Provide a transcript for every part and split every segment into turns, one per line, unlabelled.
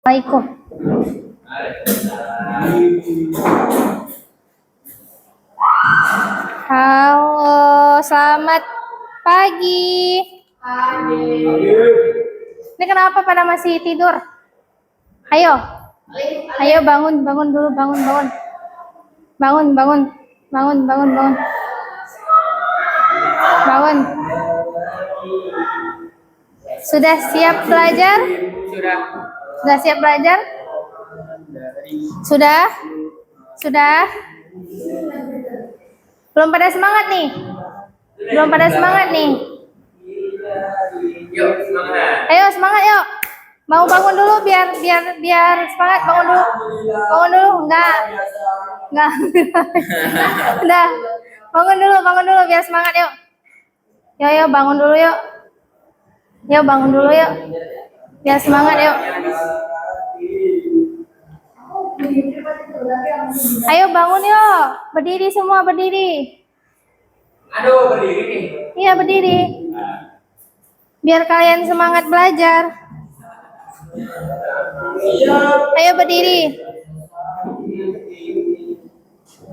Assalamualaikum. Halo, selamat pagi. Ini kenapa pada masih tidur? Ayo, ayo bangun dulu, bangun. Sudah siap belajar? Sudah siap belajar? Sudah? Belum pada semangat nih? Ayo semangat yuk. Mau bangun dulu biar semangat, bangun dulu. Enggak. Udah. Bangun dulu biar semangat yuk. Yuk bangun dulu yuk. Biar semangat yuk. Ayo bangun yuk. Berdiri semua, berdiri.
Aduh, berdiri nih.
Iya, berdiri. Biar kalian semangat belajar. Ayo berdiri.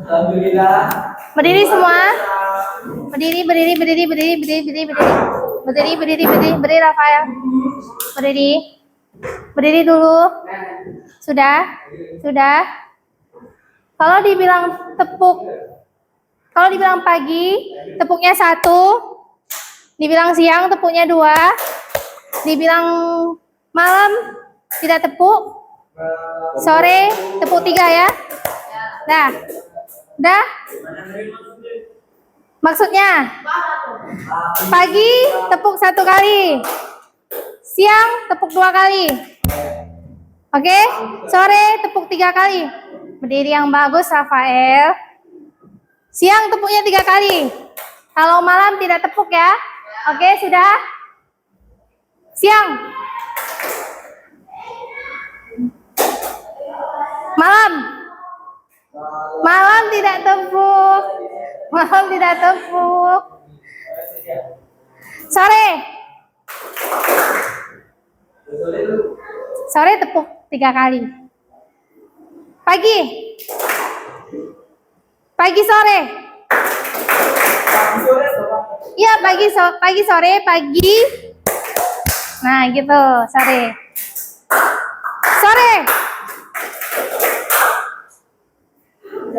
Alhamdulillah.
Berdiri semua. Berdiri. Berdiri Rafael. Berdiri dulu. Sudah. Kalau dibilang pagi, tepuknya 1. Dibilang siang, tepuknya 2. Dibilang malam, tidak tepuk. Sore, tepuk 3 ya. Dah. Maksudnya, pagi tepuk 1 kali. Siang, tepuk 2 kali. Oke? Sore, tepuk 3 kali. Berdiri yang bagus, Rafael. Siang tepuknya 3 kali. Kalau malam tidak tepuk ya. Oke, sudah? Siang. Malam tidak tepuk. Sore tepuk 3 kali. Pagi sore. Iya, pagi sore. Nah, gitu, sore.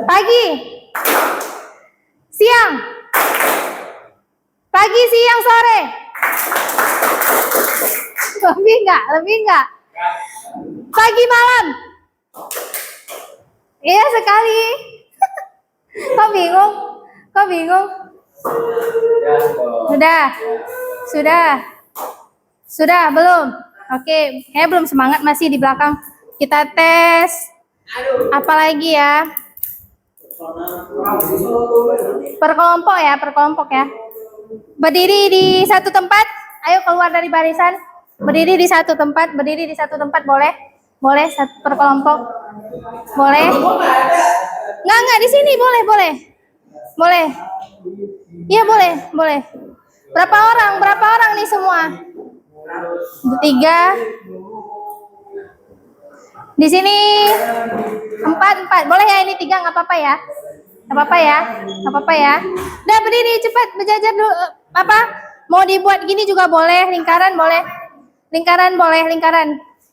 Pagi. Siang. Pagi, siang, sore. Lebih enggak? Pagi, malam. Iya, sekali. Kok bingung? Sudah, belum? Oke, kayaknya belum semangat, masih di belakang. Kita tes. Apalagi ya? Per kelompok ya. Berdiri di satu tempat. Ayo keluar dari barisan. Berdiri di satu tempat boleh? Boleh, per kelompok. Boleh? Enggak di sini, boleh. Iya, boleh. Berapa orang nih semua? 3. Di sini 4. Boleh ya, ini 3, nggak apa-apa ya. Udah berdiri cepat, berjajar dulu. Mau dibuat gini juga boleh, lingkaran boleh. Lingkaran.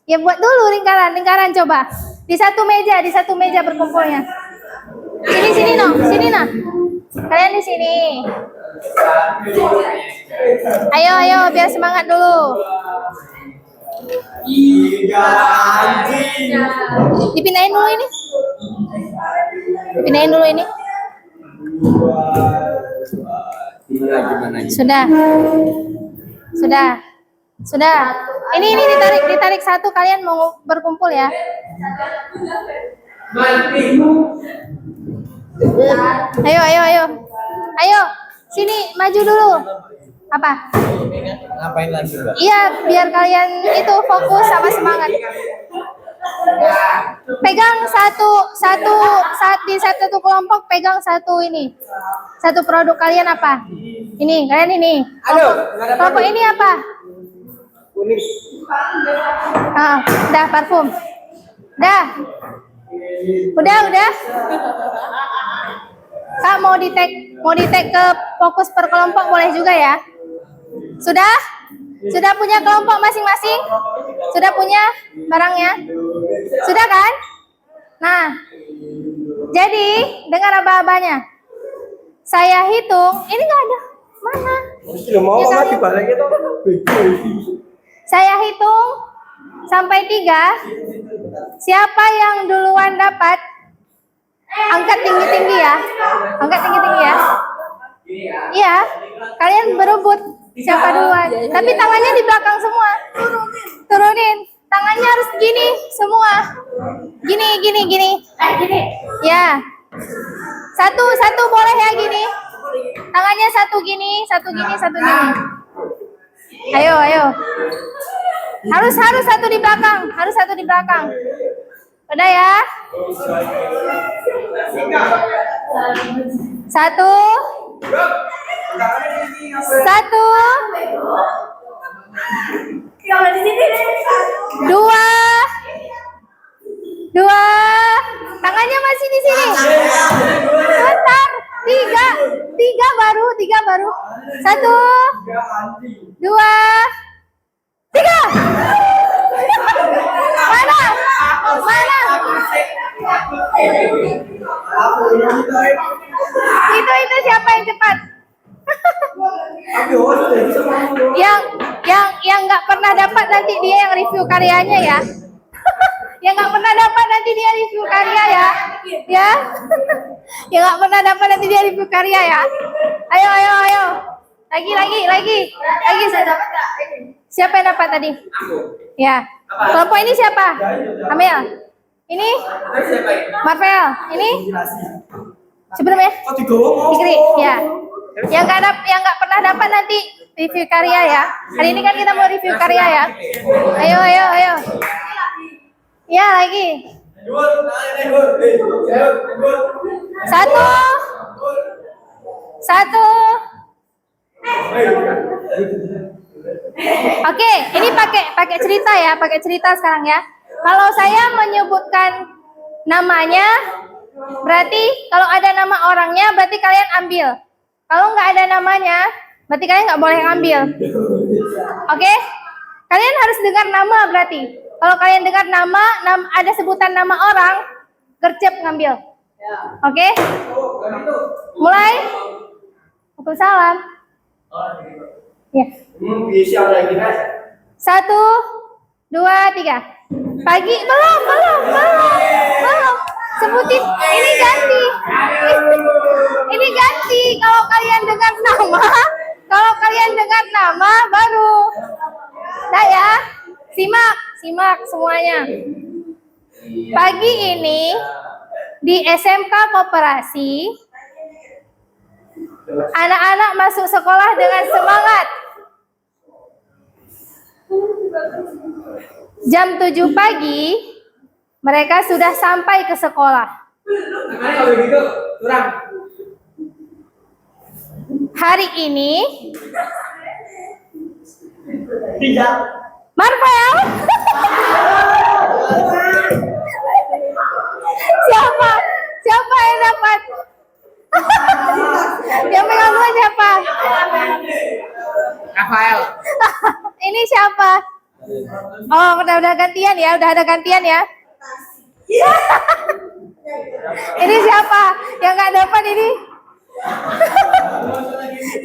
Ya buat dulu lingkaran coba. Di satu meja berkumpulnya. Sini nah. Kalian di sini. Ayo biar semangat dulu. Dipindahin dulu ini. Sudah. Ini ditarik 1, kalian mau berkumpul ya. Ayo. Sini, maju dulu. Apa?
Ngapain lagi, Mbak?
Iya, biar kalian itu fokus sama semangat. Pegang di satu kelompok, pegang satu produk kalian apa? Kalian ini. Kelompok ini apa? Udah parfum. Udah. Kak mau di tag ke fokus per kelompok boleh juga ya? Sudah? Sudah punya kelompok masing-masing? Sudah punya barangnya? Sudah kan? Nah, jadi dengar aba-abanya. Saya hitung, ini nggak ada. Mana?
Mau
Ya,
mati balik itu.
Saya hitung sampai 3. Siapa yang duluan dapat? Angkat tinggi-tinggi ya. Angkat tinggi-tinggi ya. Iya. Kalian berebut siapa duluan. Tapi tangannya di belakang semua. Turunin. Tangannya harus gini semua. Gini. Gini. Ya. Satu boleh ya gini. Tangannya satu gini. Ayo. Harus satu di belakang. Udah ya. Satu. Dua. Tangannya masih di sini. Bentar. Tiga baru. 1, 2, 3. Mana? Itu siapa yang cepat? yang nggak pernah dapat nanti dia yang review karyanya ya. Yang nggak pernah dapat nanti dia review karya ya. Yang nggak pernah dapat nanti dia review karya ya. Ayo. Lagi. Saya dapat nggak? Siapa yang dapat tadi? Ya. Kelompok ini siapa? Amel. Ini? Marvel. Ini? Sebelumnya? Fikri. Ya. Yang nggak pernah dapat nanti review karya ya. Hari ini kan kita mau review karya ya. Ayo. Ya lagi. 1. Oke, ini pakai cerita ya, sekarang ya. Kalau saya menyebutkan namanya, berarti kalau ada nama orangnya, berarti kalian ambil. Kalau nggak ada namanya, berarti kalian nggak boleh ngambil. Oke? Kalian harus dengar nama berarti. Kalau kalian dengar nama, ada sebutan nama orang, gercep ngambil. Oke? Mulai. Waalaikumsalam. Ya. 1, 2, 3. Pagi belum. Sebutin. Ini ganti. Kalau kalian dengar nama, baru. Nah ya. Simak semuanya. Pagi ini di SMK Koperasi, anak-anak masuk sekolah dengan semangat. Jam 7 pagi, mereka sudah sampai ke sekolah. Hari ini, Marvel. Siapa yang dapat? Yang pegang dua siapa?
Rafael.
Ini siapa? Oh, udah gantian ya, udah ada gantian ya. Ini siapa? Yang nggak dapat ini?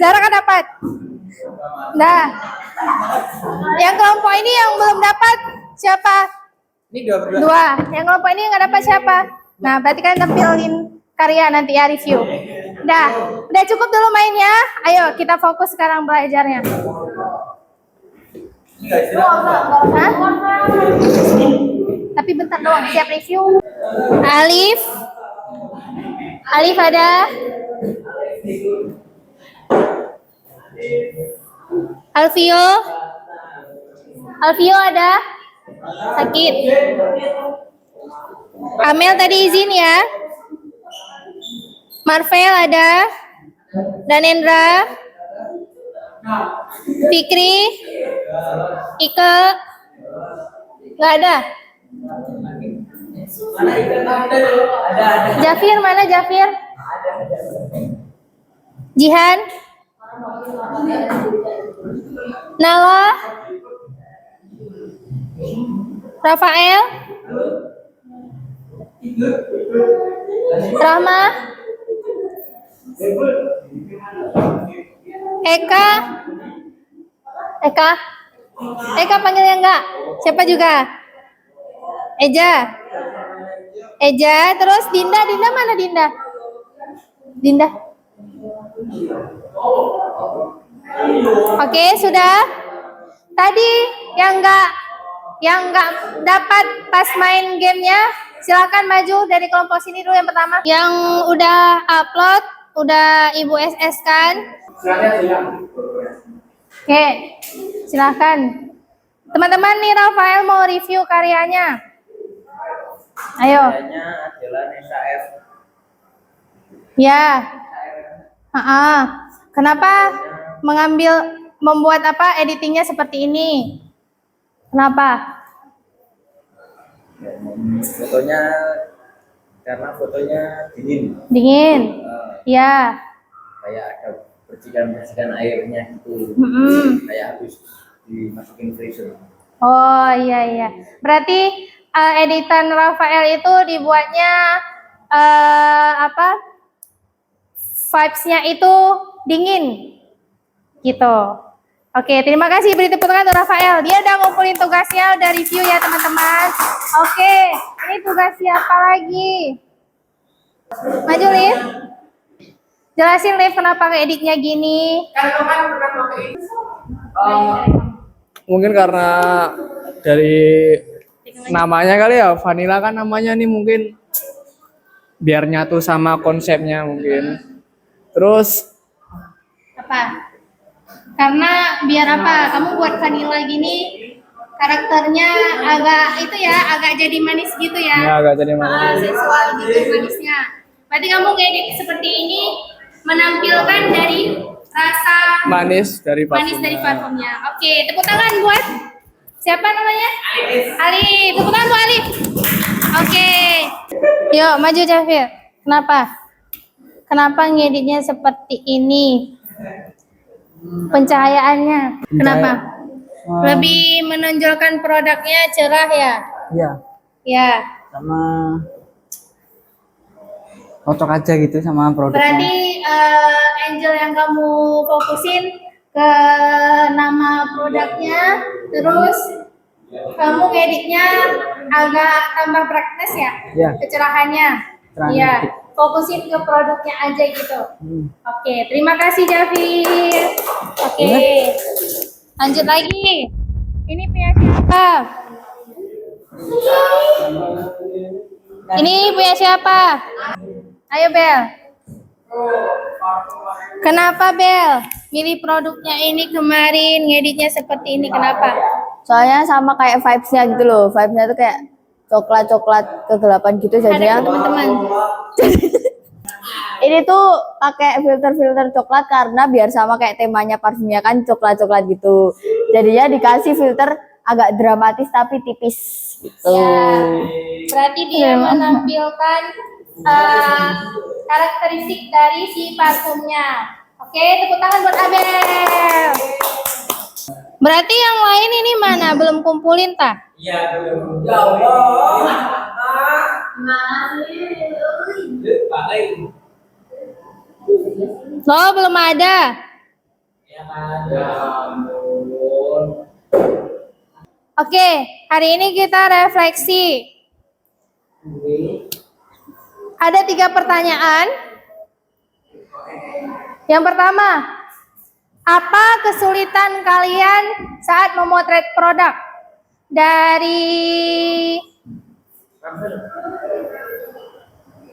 Zara kan dapat. Nah, yang kelompok ini yang belum dapat siapa?
Ini dua.
Yang kelompok ini nggak dapat siapa? Nah, berarti kalian tampilin karya nanti ya, review. Udah cukup dulu mainnya. Ayo kita fokus sekarang belajarnya. Hah? Tapi bentar doang, siap review. Alif ada. Alfio ada. Sakit. Amel tadi izin ya. Marvel ada. Danendra. Fikri. Ike. Nggak ada. Jafir mana Jafir? Jihan? Nala? Rafael? Rahma? Eka? Eka? Eka panggilnya enggak? Siapa juga? Eja? Eja, terus Dinda, Dinda mana Dinda? Dinda? Oke, sudah. Tadi yang enggak dapat pas main gamenya, silakan maju dari kelompok sini dulu yang pertama. Yang udah upload, udah Ibu SS kan? Oke, silakan. Teman-teman nih Rafael mau review karyanya. Ayo.
Karyanya adalah Nesa F.
Ya. Kenapa membuat apa editingnya seperti ini? Kenapa?
Fotonya karena fotonya dingin.
Dingin. Ya.
Kayak ada percikan-percikan airnya gitu. Kayak habis dimasukin freezer.
Oh iya. Berarti editan Rafael itu dibuatnya vibes-nya itu dingin gitu. Oke, terima kasih, beri tepuk tangan untuk Rafael. Dia udah ngumpulin tugasnya, udah review ya teman-teman. Oke, ini tugas siapa lagi? Maju Liv. Jelasin Liv kenapa editnya gini.
Mungkin karena dari namanya kali ya, Vanilla kan namanya nih mungkin biar nyatu sama konsepnya mungkin. Terus
Apa? Karena biar apa? Kamu buat vanilla gini, karakternya agak jadi manis gitu ya.
ya agak jadi manis.
Sensual gitu manisnya. Berarti kamu ngedit seperti ini menampilkan dari rasa
Manis dari
parfumnya. Oke, tepuk tangan buat siapa namanya? Alif. Tepuk tangan buat Alif. Oke. Yuk, maju Jafir. Kenapa ngeditnya seperti ini? Pencahayaannya. Kenapa? Lebih menonjolkan produknya cerah ya?
Iya,
Ya.
sama cocok aja gitu sama produknya.
Berarti Angel yang kamu fokusin ke nama produknya, terus kamu ngeditnya agak tambah brightness ya?
Iya.
Kecerahannya.
Terangnya
Iya.
dikit.
Fokusin ke produknya aja gitu. Oke, terima kasih Jafir. Oke. Lanjut lagi. Ini punya siapa? Ini punya siapa? Ayo Bel. Kenapa Bel? Milih produknya ini kemarin, ngeditnya seperti ini, kenapa?
Soalnya sama kayak vibes-nya gitu loh. Vibes-nya tuh kayak coklat-coklat kegelapan gitu
Ada
jadinya.
teman-teman.
Ini tuh pakai filter-filter coklat karena biar sama kayak temanya parfumnya kan coklat-coklat gitu. Jadinya dikasih filter agak dramatis tapi tipis gitu.
Ya, berarti dia menampilkan karakteristik dari si parfumnya. Oke, tepuk tangan buat Abel. Berarti yang lain ini mana? Belum kumpulin tah?
Iya, belum. Ya Allah.
Loh, belum ada.
Ya ampun.
Oke, hari ini kita refleksi. Ada 3 pertanyaan. Yang pertama, apa kesulitan kalian saat memotret produk? Dari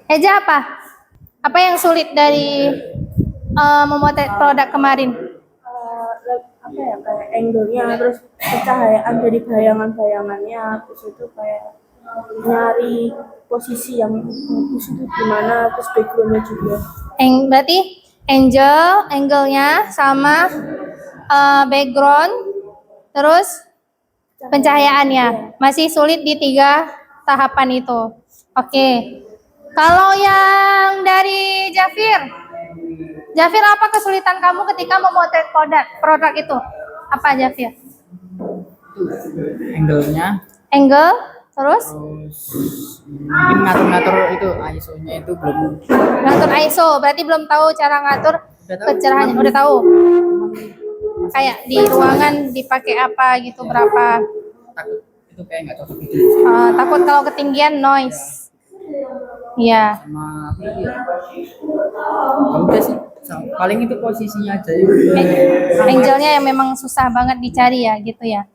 Eja apa? Apa yang sulit dari memotret produk kemarin?
Apa ya, kayak angle-nya, terus pencahayaan dari bayangan-bayangannya, terus itu kayak nyari posisi yang bagus itu gimana, terus background-nya juga.
Berarti angle-nya sama background, terus Pencahayaan ya. Masih sulit di 3 tahapan itu. Oke. Kalau yang dari Jafir, apa kesulitan kamu ketika memotret produk itu? Apa Jafir?
Angle-nya
Angle, terus
mungkin ngatur-ngatur itu ISO-nya itu belum
ngatur ISO. Berarti belum tahu cara ngatur kecerahannya. Udah tahu? Kayak di ruangan dipakai apa gitu, berapa?
takut itu kayak nggak cocok gitu
Takut kalau ketinggian noise. Iya.
sama apa lagi ya? Ya udah sih paling itu posisinya aja ya.
Angelnya yang memang susah banget dicari ya gitu ya.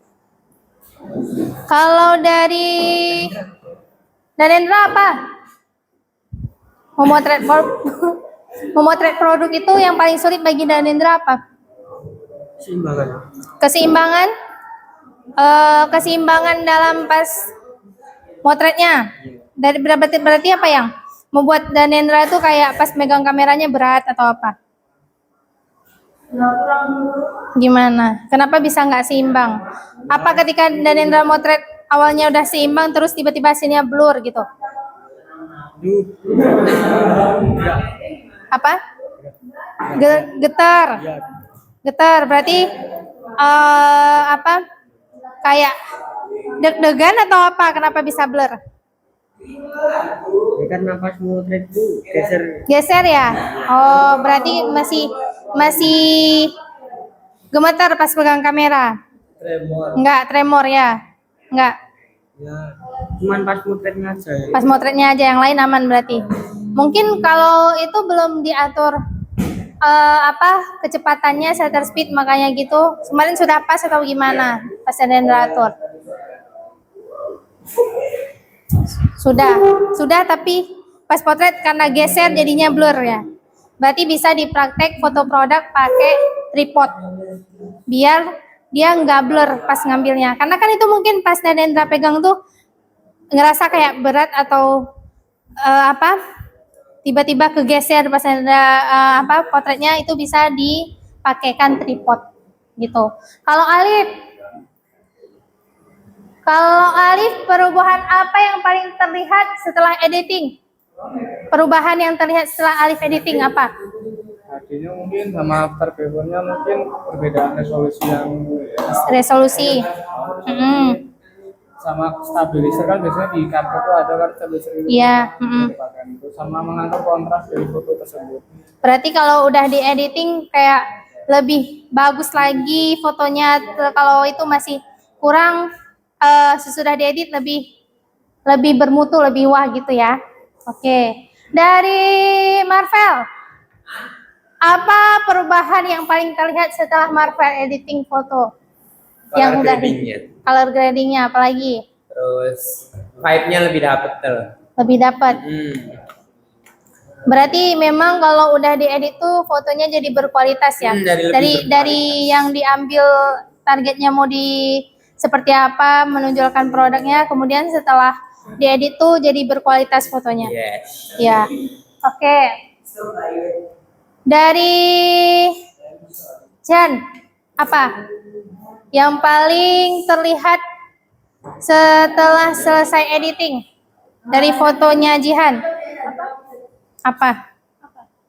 Kalau dari Danendra apa? Memotret produk itu yang paling sulit bagi Danendra apa? Keseimbangan. Keseimbangan dalam pas motretnya. Berarti apa yang membuat Danendra itu kayak pas megang kameranya berat atau apa? Gimana? Kenapa bisa nggak seimbang? Apa ketika Danendra motret awalnya udah seimbang terus tiba-tiba hasilnya blur gitu? Apa? Getar. Getar berarti apa? Kayak deg-degan atau apa? Kenapa bisa blur?
Ya kan pas motret itu
Geser ya? Oh, berarti masih gemetar pas pegang kamera?
tremor.
Enggak, tremor ya? Enggak.
Ya, cuman pas motretnya aja.
Pas motretnya aja, yang lain aman berarti. Mungkin kalau itu belum diatur apa kecepatannya, shutter speed, makanya gitu. Kemarin sudah pas atau gimana? Pas ada atur. Sudah tapi pas potret karena geser jadinya blur ya. Berarti bisa dipraktek foto produk pakai tripod. Biar dia nggak blur pas ngambilnya. Karena kan itu mungkin pas Danendra pegang tuh ngerasa kayak berat atau apa? Tiba-tiba kegeser pas ada potretnya, itu bisa dipakaikan tripod gitu. Kalau Alif, perubahan apa yang paling terlihat setelah editing? Perubahan yang terlihat setelah Alif editing apa?
Artinya mungkin sama after before-nya mungkin perbedaan
Resolusi.
Sama stabilizer kan biasanya di kartu tuh ada kan stabilizer itu.
Iya.
Dipakai itu sama mengatur kontras dari foto tersebut.
Berarti kalau udah di editing kayak lebih bagus lagi fotonya. Kalau itu masih kurang, sesudah diedit lebih bermutu, lebih wah gitu ya. Oke. Dari Marvel, apa perubahan yang paling terlihat setelah Marvel editing foto? Yang udah color gradingnya apalagi?
Terus vibe-nya lebih dapet tuh.
Lebih dapat. Berarti memang kalau udah diedit tuh fotonya jadi berkualitas ya. Dari yang diambil targetnya mau seperti apa, menonjolkan produknya, kemudian setelah diedit tuh jadi berkualitas fotonya.
Yes.
Ya. Oke. Dari Jan, apa yang paling terlihat setelah selesai editing dari fotonya Jihan? Apa?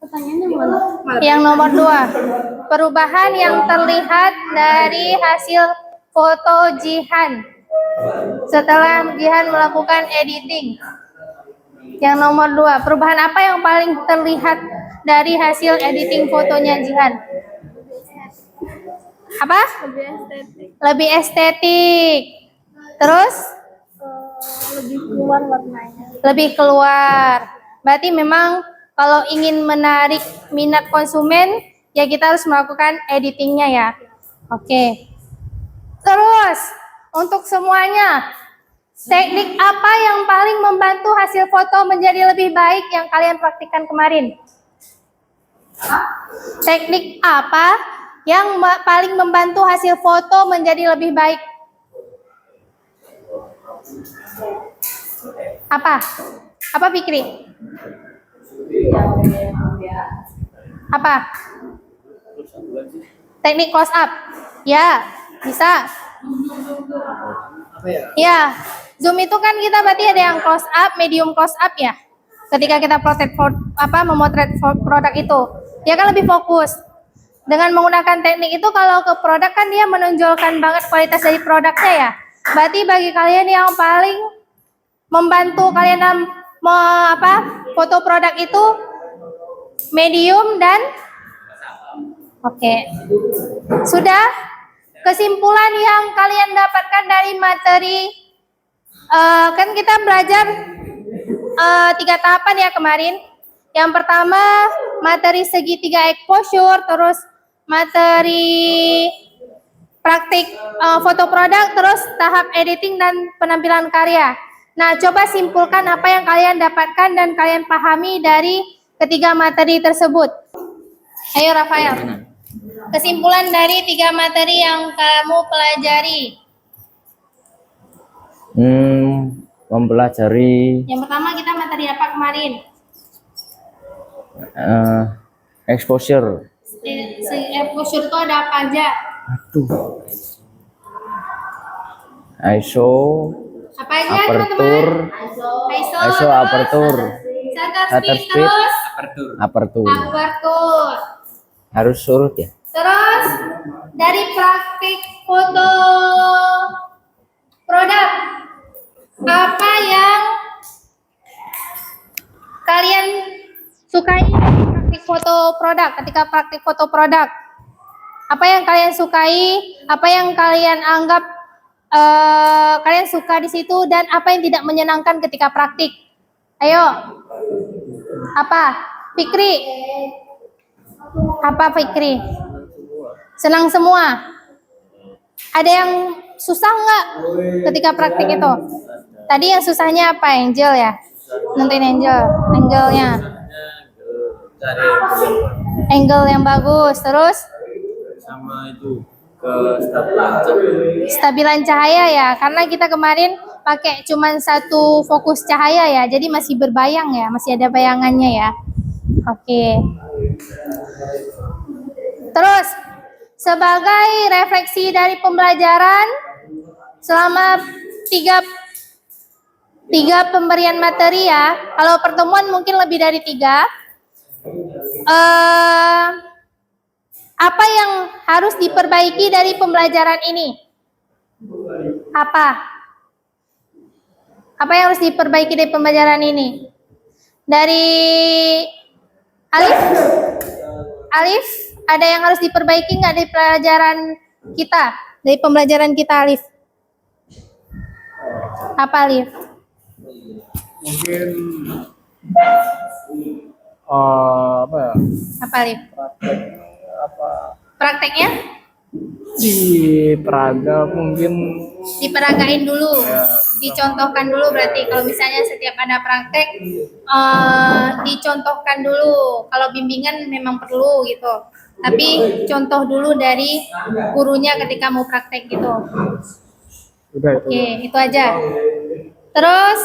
Pertanyaannya mana?
Yang nomor 2. Perubahan yang terlihat dari hasil foto Jihan setelah Jihan melakukan editing. Yang nomor 2. Perubahan apa yang paling terlihat dari hasil editing fotonya Jihan? Apa? Lebih estetik. Terus?
Lebih keluar warnanya.
Lebih keluar. Berarti memang kalau ingin menarik minat konsumen, ya kita harus melakukan editingnya ya. Oke. Terus, untuk semuanya, teknik apa yang paling membantu hasil foto menjadi lebih baik yang kalian praktikkan kemarin? Teknik apa yang paling membantu hasil foto menjadi lebih baik? Apa? Apa Fikri? Apa? Teknik close up. Ya, bisa.
apa ya?
Ya, zoom itu kan kita berarti ada yang close up, medium close up ya. Ketika kita memotret produk itu, dia kan lebih fokus. Dengan menggunakan teknik itu, kalau ke produk kan dia menonjolkan banget kualitas dari produknya ya. Berarti bagi kalian yang paling membantu kalian dalam foto produk itu medium dan oke. Sudah kesimpulan yang kalian dapatkan dari materi kan kita belajar 3 tahapan ya kemarin. Yang pertama materi segitiga exposure, terus materi praktik foto produk, terus tahap editing dan penampilan karya. Nah, coba simpulkan apa yang kalian dapatkan dan kalian pahami dari ketiga materi tersebut. Ayo Rafael. Kesimpulan dari 3 materi yang kamu pelajari.
Mempelajari
Yang pertama kita materi apa kemarin?
exposure.
Exposure itu ada apa aja?
ISO,
Apa aja
aperture,
teman-teman?
ISO aperture,
Shutter speed, terus
aperture.
aperture.
Harus surut ya.
Terus dari praktik foto produk, apa yang kalian sukai dari praktik foto produk? Ketika praktik foto produk, apa yang kalian sukai? Apa yang kalian anggap kalian suka di situ dan apa yang tidak menyenangkan ketika praktik? Ayo, apa? Fikri? Apa Fikri? Senang semua. Ada yang susah nggak ketika praktik itu? Tadi yang susahnya apa? Angel ya? Nentuin angelnya. Angle yang bagus. Terus?
Sama itu ke stabilan
Stabilan cahaya ya. Karena kita kemarin pakai cuman satu fokus cahaya ya. Jadi masih berbayang ya. Masih ada bayangannya ya. Oke. Terus sebagai refleksi dari pembelajaran selama tiga pemberian materi ya. Kalau pertemuan mungkin lebih dari 3. Apa yang harus diperbaiki dari pembelajaran ini? Apa? Apa yang harus diperbaiki dari pembelajaran ini? Dari Alif, ada yang harus diperbaiki nggak dari pelajaran kita? Dari pembelajaran kita, Alif? Apa, Alif?
mungkin apa ya,
Apa, Alif?
apa
Prakteknya?
di peraga mungkin
Diperagain dulu, dicontohkan dulu berarti kalau misalnya setiap ada praktek dicontohkan dulu. Kalau bimbingan memang perlu gitu, tapi contoh dulu dari gurunya ketika mau praktek gitu.
udah itu.
Oke, itu aja. Terus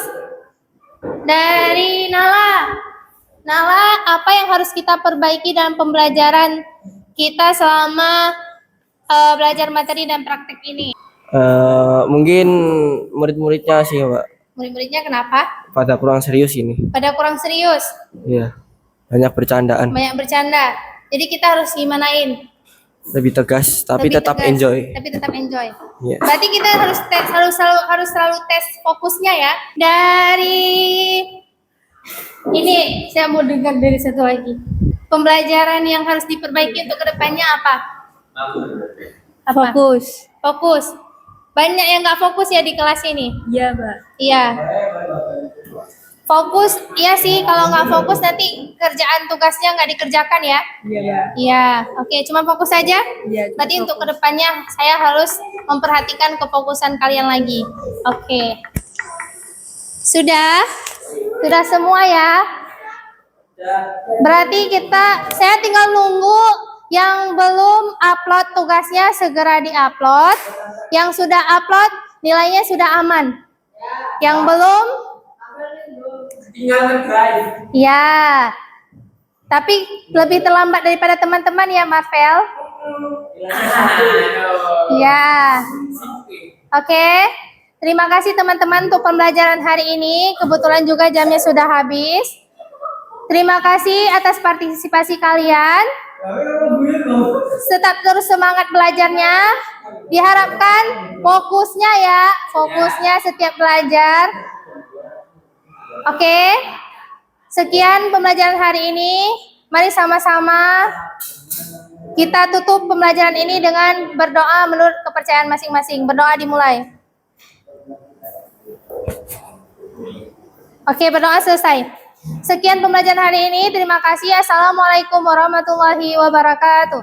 dari Nala, apa yang harus kita perbaiki dalam pembelajaran kita selama belajar materi dan praktek ini?
Mungkin murid-muridnya sih Mbak,
Murid-muridnya kenapa?
pada kurang serius ini.
Pada kurang serius,
Iya, banyak bercandaan.
banyak bercanda. Jadi kita harus gimanain?
Lebih tegas, tapi
Lebih
tetap
tegas,
enjoy.
Tapi tetap enjoy.
Iya.
Berarti kita harus selalu tes fokusnya ya. Dari ini saya mau dengar dari satu lagi. Pembelajaran yang harus diperbaiki untuk kedepannya apa?
Fokus.
Fokus. Banyak yang nggak fokus ya di kelas ini.
Iya, Mbak.
Iya. Fokus, iya sih. Kalau nggak fokus nanti kerjaan tugasnya nggak dikerjakan ya.
Iya, Mbak.
Iya. Oke, cuma fokus saja.
Iya.
Berarti untuk kedepannya saya harus memperhatikan kefokusan kalian lagi. Oke. Sudah semua ya. Berarti saya tinggal nunggu yang belum upload tugasnya segera diupload. Yang sudah upload nilainya sudah aman. Yang belum, ya. Tapi lebih terlambat daripada teman-teman ya, Marvel. Ya. Oke. Terima kasih teman-teman untuk pembelajaran hari ini. Kebetulan juga jamnya sudah habis. Terima kasih atas partisipasi kalian. Tetap terus semangat belajarnya. Diharapkan fokusnya ya, fokusnya setiap belajar. Oke. Sekian pembelajaran hari ini. Mari sama-sama kita tutup pembelajaran ini dengan berdoa menurut kepercayaan masing-masing. Berdoa dimulai. Oke, berdoa selesai. Sekian pembelajaran hari ini. Terima kasih. Assalamualaikum warahmatullahi wabarakatuh.